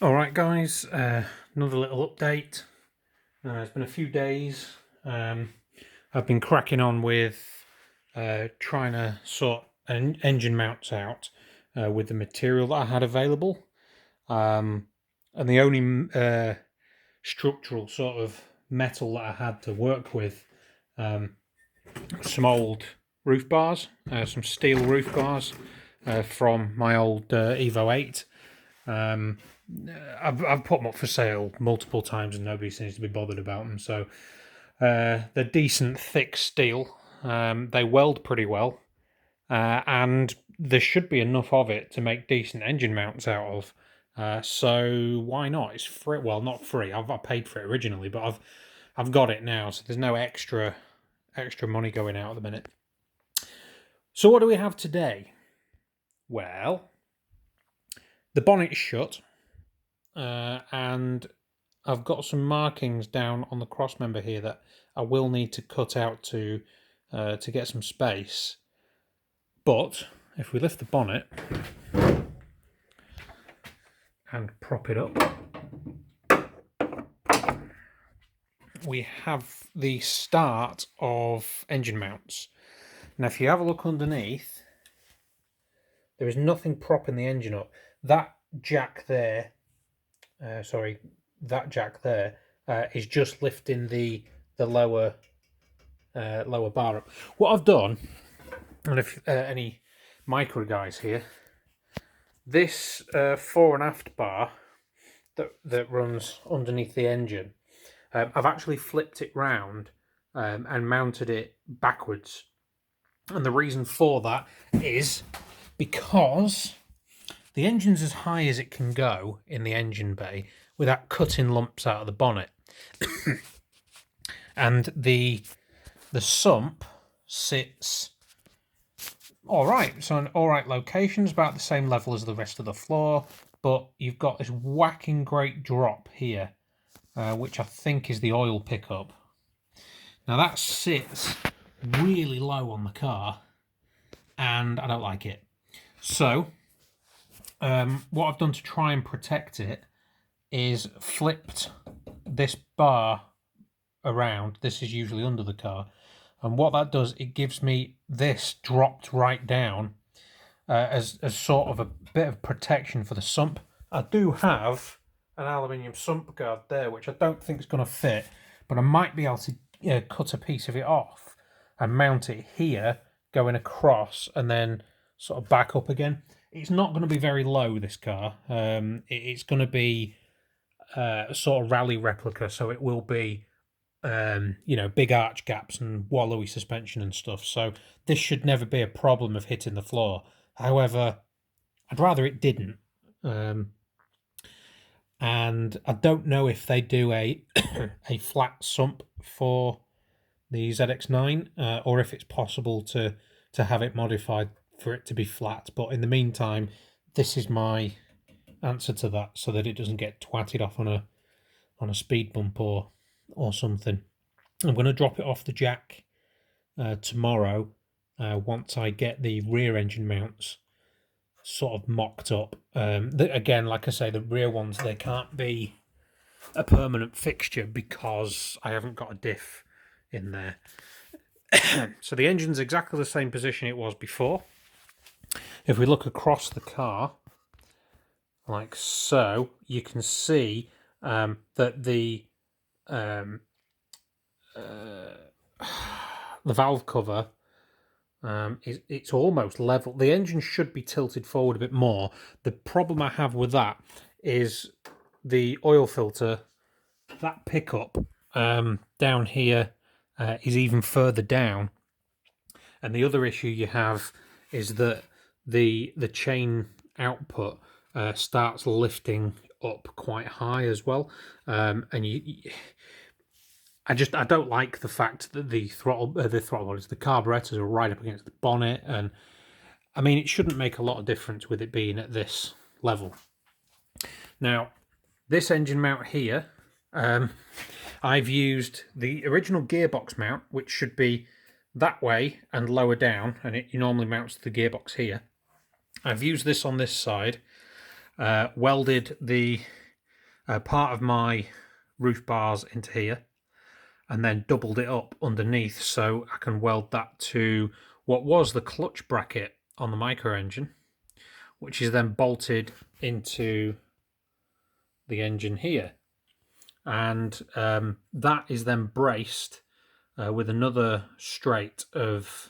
Alright guys, another little update. It's been a few days. I've been cracking on with trying to sort engine mounts out with the material that I had available. And the only structural sort of metal that I had to work with, some old roof bars, some steel roof bars from my old Evo 8. I've put them up for sale multiple times and nobody seems to be bothered about them. So they're decent, thick steel. They weld pretty well, and there should be enough of it to make decent engine mounts out of. So why not? It's free. Well, not free. I paid for it originally, but I've got it now, so there's no extra money going out at the minute. So what do we have today? Well, the bonnet's shut. And I've got some markings down on the cross member here that I will need to cut out to get some space. But if we lift the bonnet and prop it up, we have the start of engine mounts. Now if you have a look underneath, there is nothing propping the engine up. That jack there, that jack there is just lifting the lower bar up. What I've done, and if any micra guys here, this fore and aft bar that runs underneath the engine, I've actually flipped it round and mounted it backwards. And the reason for that is because the engine's as high as it can go in the engine bay without cutting lumps out of the bonnet. And the sump sits all right. So an all right location, is about the same level as the rest of the floor, but you've got this whacking great drop here, which I think is the oil pickup. Now that sits really low on the car, and I don't like it. So what I've done to try and protect it is flipped this bar around. This is usually under the car, and what that does, it gives me this dropped right down as sort of a bit of protection for the sump. I do have an aluminium sump guard there, which I don't think is going to fit, but I might be able to cut a piece of it off and mount it here, going across, and then sort of back up again. It's not going to be very low, this car. It's going to be a sort of rally replica, so it will be big arch gaps and wallowy suspension and stuff. So this should never be a problem of hitting the floor. However, I'd rather it didn't. And I don't know if they do a a flat sump for the ZX9 or if it's possible to have it modified for it to be flat. But in the meantime, this is my answer to that, so that it doesn't get twatted off on a speed bump or something. I'm going to drop it off the jack tomorrow once I get the rear engine mounts sort of mocked up. Again, like I say, the rear ones, they can't be a permanent fixture because I haven't got a diff in there. So the engine's exactly the same position it was before. If we look across the car, like so, you can see that the valve cover it's almost level. The engine should be tilted forward a bit more. The problem I have with that is the oil filter, that pickup down here is even further down, and the other issue you have is that the chain output starts lifting up quite high as well, and I don't like the fact that the carburetors are right up against the bonnet, and I mean, it shouldn't make a lot of difference with it being at this level. Now, this engine mount here, I've used the original gearbox mount, which should be that way and lower down, and it normally mounts to the gearbox here. I've used this on this side, welded the part of my roof bars into here, and then doubled it up underneath so I can weld that to what was the clutch bracket on the micro engine, which is then bolted into the engine here. And that is then braced with another straight of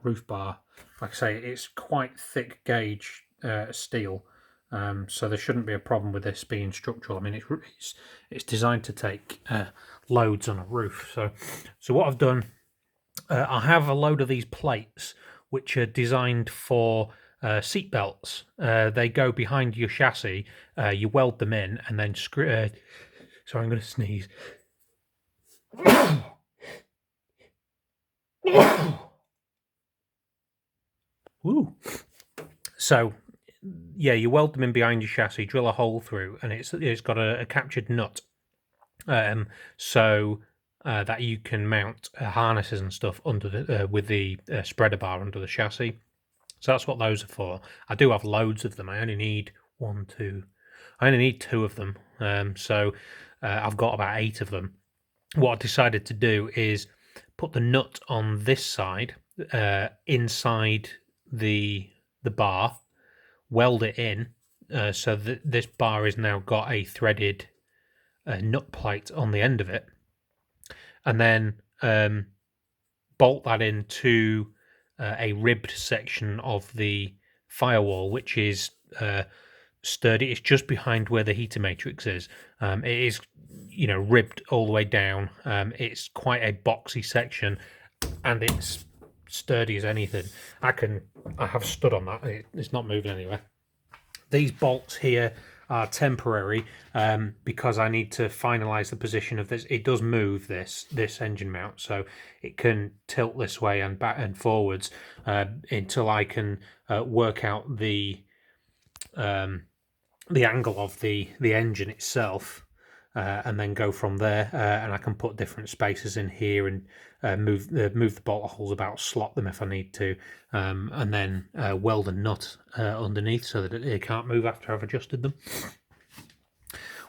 roof bar. Like I say, it's quite thick gauge steel, so there shouldn't be a problem with this being structural. I mean, it's designed to take loads on a roof. So what I've done, I have a load of these plates which are designed for seat belts. They go behind your chassis. You weld them in and then screw. Sorry, I'm going to sneeze. Ooh. So, yeah, you weld them in behind your chassis, drill a hole through, and it's got a captured nut, so that you can mount harnesses and stuff under the with the spreader bar under the chassis. So that's what those are for. I do have loads of them. I only need I only need 2 of them. So I've got about 8 of them. What I decided to do is put the nut on this side, inside the bar, weld it in, so that this bar has now got a threaded nut plate on the end of it, and then bolt that into a ribbed section of the firewall, which is sturdy. It's just behind where the heater matrix is. It is, ribbed all the way down. It's quite a boxy section, and it's sturdy as anything. I have stood on that. It's not moving anywhere. These bolts here are temporary because I need to finalize the position of this. It does move this engine mount, so it can tilt this way and back and forwards until I can work out the angle of the engine itself, and then go from there. And I can put different spaces in here and move the bolt holes about, slot them if I need to, and then weld a nut underneath so that it can't move after I've adjusted them.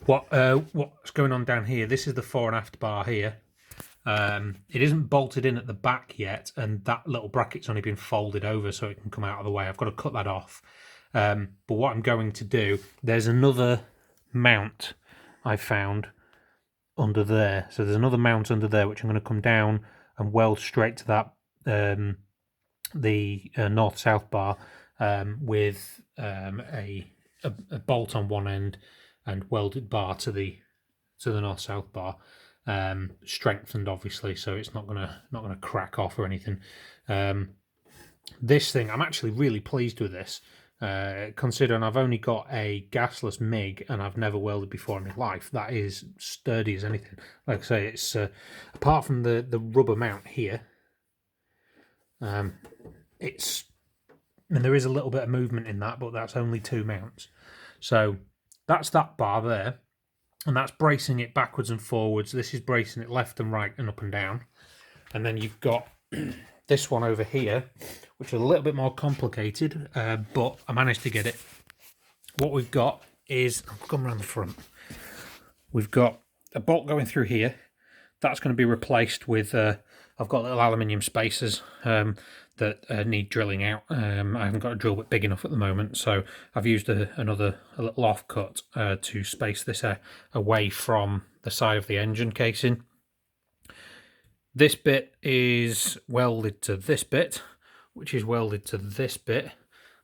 What's going on down here? This is the fore and aft bar here. It isn't bolted in at the back yet, and that little bracket's only been folded over so it can come out of the way. I've got to cut that off. But what I'm going to do, there's another mount I found under there. So there's another mount under there which I'm going to come down and weld straight to that the north-south bar with a bolt on one end and welded bar to the north-south bar, strengthened obviously, so it's not gonna crack off or anything. This thing, I'm actually really pleased with this. Considering I've only got a gasless MIG and I've never welded before in my life, that is sturdy as anything. Like I say, it's apart from the rubber mount here, it's, and there is a little bit of movement in that, but that's only 2 mounts. So that's that bar there, and that's bracing it backwards and forwards. This is bracing it left and right and up and down. And then you've got this one over here, which is a little bit more complicated, but I managed to get it. What we've got is, I'll come around the front. We've got a bolt going through here. That's going to be replaced with, I've got little aluminium spacers that need drilling out. I haven't got a drill bit big enough at the moment, so I've used a little offcut to space this away from the side of the engine casing. This bit is welded to this bit, which is welded to this bit,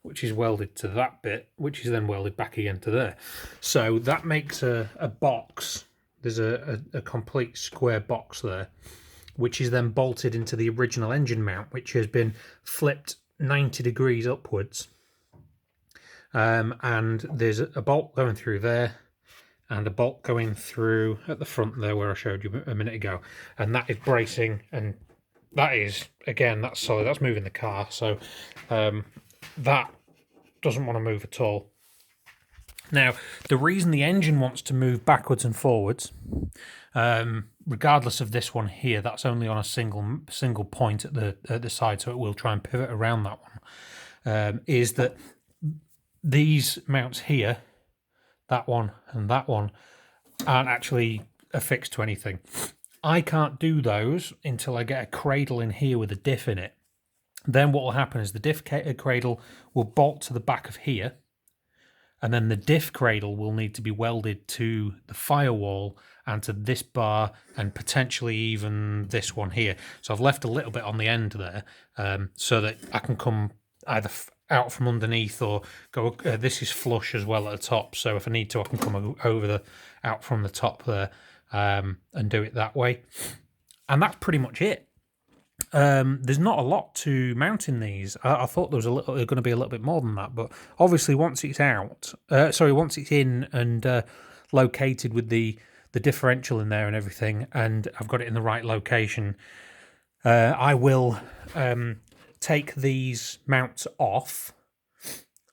which is welded to that bit, which is then welded back again to there. So that makes a box. There's a complete square box there, which is then bolted into the original engine mount, which has been flipped 90 degrees upwards. And there's a bolt going through there, and a bolt going through at the front there where I showed you a minute ago, and that is bracing, and that is, again, that's solid, that's moving the car, so that doesn't want to move at all. Now, the reason the engine wants to move backwards and forwards, regardless of this one here, that's only on a single point at the side, so it will try and pivot around that one, is that these mounts here, that one and that one, aren't actually affixed to anything. I can't do those until I get a cradle in here with a diff in it. Then what will happen is the diff cradle will bolt to the back of here, and then the diff cradle will need to be welded to the firewall and to this bar and potentially even this one here. So I've left a little bit on the end there, so that I can come either out from underneath or go. This is flush as well at the top, so if I need to, I can come over out from the top there, and do it that way. And that's pretty much it. There's not a lot to mounting these. I thought there was going to be a little bit more than that, but obviously once it's out, once it's in and located with the differential in there and everything, and I've got it in the right location, I will take these mounts off,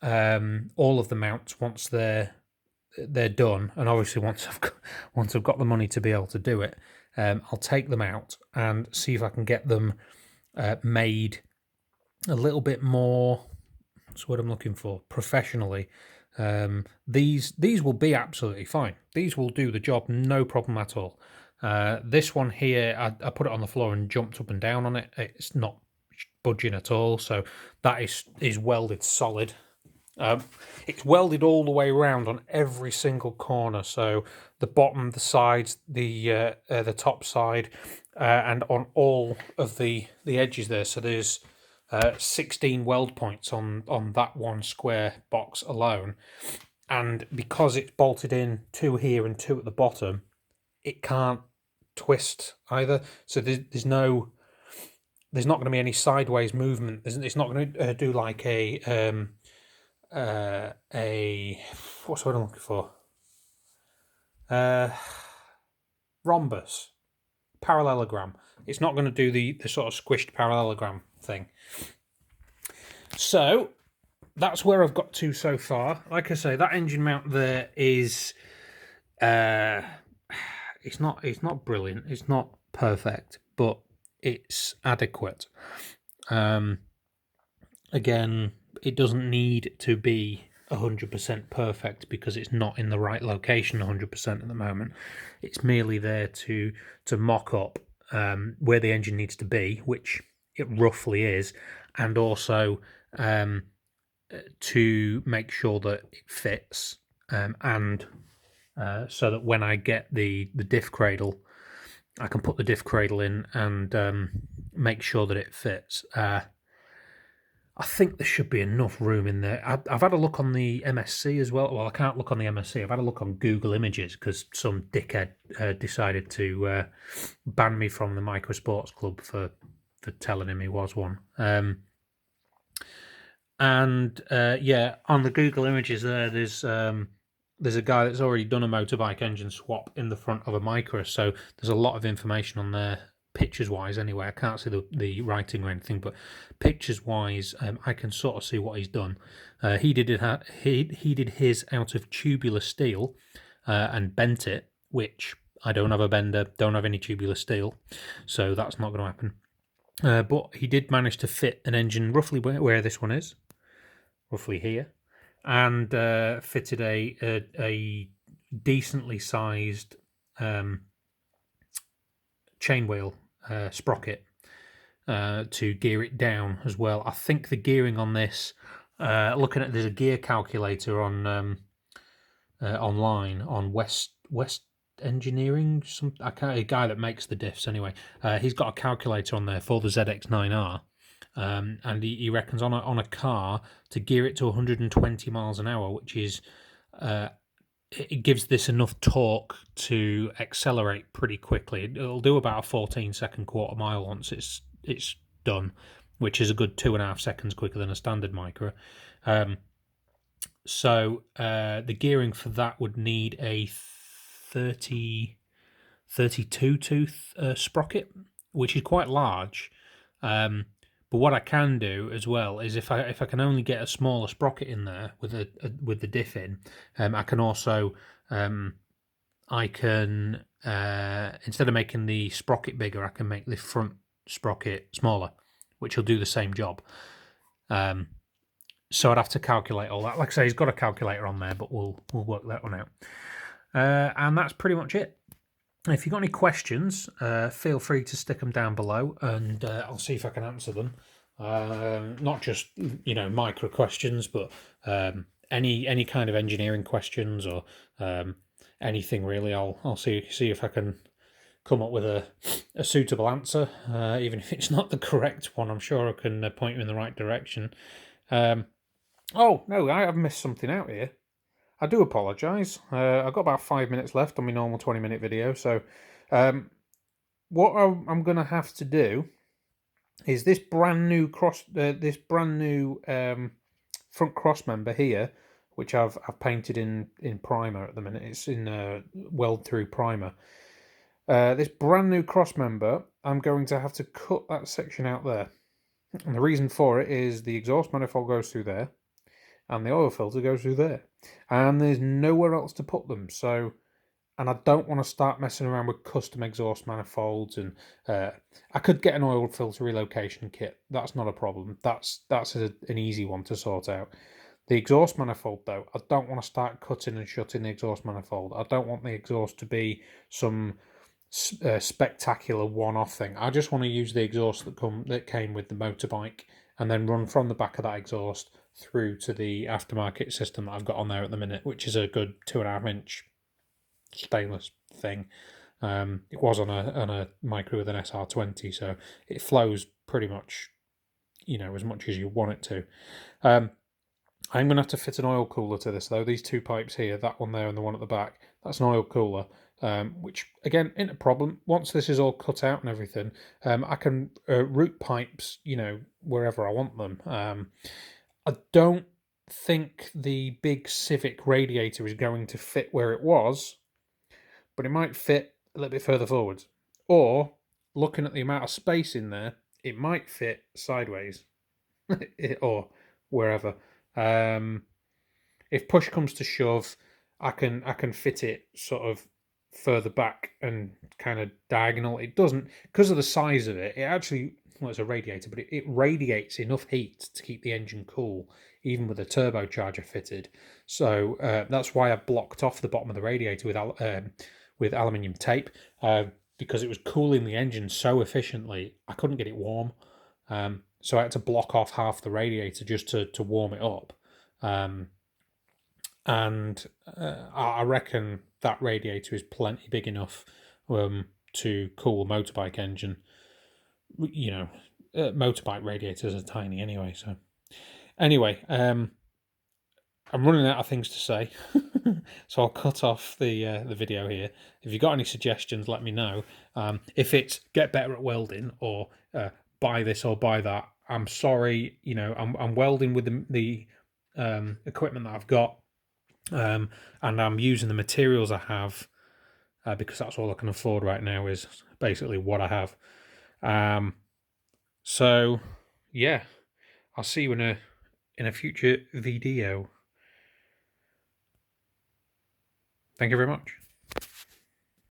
all of the mounts once they're done, and obviously once I've got the money to be able to do it. I'll take them out and see if I can get them made a little bit more, that's what I'm looking for, professionally. These will be absolutely fine. These will do the job, no problem at all. This one here, I put it on the floor and jumped up and down on it. It's not budging at all, so that is welded solid. It's welded all the way around on every single corner, so the bottom, the sides, the top side, and on all of the edges there. So there's 16 weld points on that one square box alone, and because it's bolted in 2 here and 2 at the bottom, it can't twist either. So there's not going to be any sideways movement. It's not going to do like a what's what I'm looking for? Rhombus, parallelogram. It's not going to do the sort of squished parallelogram thing. So that's where I've got to so far. Like I say, that engine mount there is it's not brilliant. It's not perfect, but it's adequate. Again, it doesn't need to be 100% perfect because it's not in the right location 100% at the moment. It's merely there to mock up where the engine needs to be, which it roughly is, and also to make sure that it fits, and so that when I get the diff cradle, I can put the diff cradle in and make sure that it fits. I think there should be enough room in there. I've had a look on the MSC as well. Well, I can't look on the MSC. I've had a look on Google Images because some dickhead decided to ban me from the Micra Sports Club for telling him he was one. Yeah, on the Google Images there's a guy that's already done a motorbike engine swap in the front of a Micra, so there's a lot of information on there. Pictures wise anyway, I can't see the writing or anything, but pictures wise I can sort of see what he's done. He did his out of tubular steel and bent it, which I don't have a bender, don't have any tubular steel, so that's not going to happen. But he did manage to fit an engine roughly where this one is, roughly here, and fitted a decently sized chain wheel sprocket to gear it down as well. I think the gearing on this, looking at, there's a gear calculator on online on West Engineering, a guy that makes the diffs anyway. He's got a calculator on there for the Zx9r, and he reckons on a car to gear it to 120 miles an hour, which is it gives this enough torque to accelerate pretty quickly. It'll do about a 14-second quarter mile once it's done, which is a good 2.5 seconds quicker than a standard Micra. So the gearing for that would need a 32 tooth sprocket, which is quite large. But what I can do as well is if I can only get a smaller sprocket in there with the diff in, I can also instead of making the sprocket bigger, I can make the front sprocket smaller, which will do the same job. So I'd have to calculate all that. Like I say, he's got a calculator on there, but we'll work that one out. And that's pretty much it. If you've got any questions, feel free to stick them down below, and I'll see if I can answer them. Not just micro questions, but any kind of engineering questions, or anything really. I'll see if I can come up with a suitable answer, even if it's not the correct one. I'm sure I can point you in the right direction. Oh no, I have missed something out here. I do apologise. I've got about 5 minutes left on my normal 20-minute video, so what I'm going to have to do is this brand new front cross member here, which I've painted in primer at the minute. It's in weld through primer. This brand new cross member, I'm going to have to cut that section out there, and the reason for it is the exhaust manifold goes through there, and the oil filter goes through there, and there's nowhere else to put them. So, and I don't want to start messing around with custom exhaust manifolds, and I could get an oil filter relocation kit. That's not a problem. That's an easy one to sort out. The exhaust manifold, though, I don't want to start cutting and shutting the exhaust manifold. I don't want the exhaust to be some spectacular one-off thing. I just want to use the exhaust that came with the motorbike, and then run from the back of that exhaust through to the aftermarket system that I've got on there at the minute, which is a good 2.5-inch stainless thing. It was on a micro with an SR20, so it flows pretty much, as much as you want it to. I'm going to have to fit an oil cooler to this, though. These two pipes here, that one there and the one at the back, that's an oil cooler, which, again, isn't a problem. Once this is all cut out and everything, I can route pipes, wherever I want them. I don't think the big Civic radiator is going to fit where it was, but it might fit a little bit further forwards. Or, looking at the amount of space in there, it might fit sideways or wherever. If push comes to shove, I can fit it sort of further back and kind of diagonal. It doesn't, because of the size of it, it actually, well, it's a radiator, but it radiates enough heat to keep the engine cool, even with a turbocharger fitted. So that's why I blocked off the bottom of the radiator with aluminium tape, because it was cooling the engine so efficiently, I couldn't get it warm. So I had to block off half the radiator just to warm it up. And I reckon that radiator is plenty big enough to cool a motorbike engine. Motorbike radiators are tiny anyway. So anyway, I'm running out of things to say, so I'll cut off the video here. If you've got any suggestions, let me know. If it's get better at welding, or buy this or buy that, I'm sorry. I'm welding with the equipment that I've got. And I'm using the materials I have, because that's all I can afford right now, is basically what I have. So yeah, I'll see you in a future video. Thank you very much.